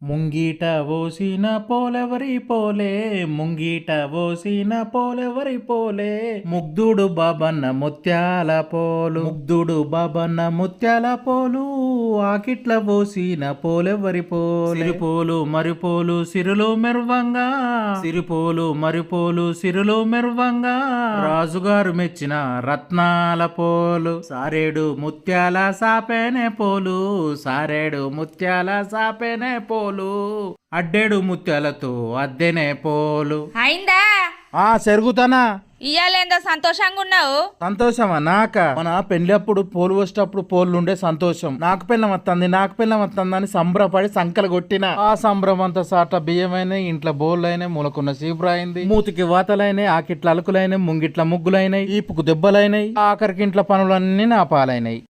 ముంగీట పోసిన పోలెవరి పోలే, ముంగీట పోసిన పోలెవరి పోలే, ముగ్ధుడు బాబన్న ముత్యాల పోలు, ముగ్ధుడు బాబన్న ముత్యాల పోలు, ఆకిట్ల పోసిన పోలెవరి పోలు, సిరిపోలు మరిపోలు సిరులు మెరువంగా, సిరిపోలు మరిపోలు సిరులు మెరువంగా, రాజుగారు మెచ్చిన రత్నాల పోలు, సారేడు ముత్యాల సాపేనే పోలు, సారేడు ముత్యాల సాపేనే పోలు, అడ్డేడు ముత్యాలతో అద్దెనే పోలు. అయిందా? సెరుగుతానా ఇయ్యాలేందో సంతోషంగా ఉన్నావు? సంతోషమా? నాక మన పెళ్లిప్పుడు పోలు వచ్చేటప్పుడు పోలు ఉండే సంతోషం, నాకు పెళ్ళం వస్తుంది నాకు పెళ్ళం వస్తుంది అని సంబరపడి సంకలు కొట్టిన. ఆ సంబరం అంతా సాట బియ్యమైనాయి, ఇంట్లో బోళ్ళు అయినాయి, మూలకున్న చీపురైంది, మూతికి వాతలైనాయి, ఆకిట్ల అలుకులైనాయి, ముంగిట్ల ముగ్గులైనాయి, ఈపుకు దెబ్బలైనాయి, ఆఖరికి ఇంట్లో పనులన్నీ నా పాలైనాయి.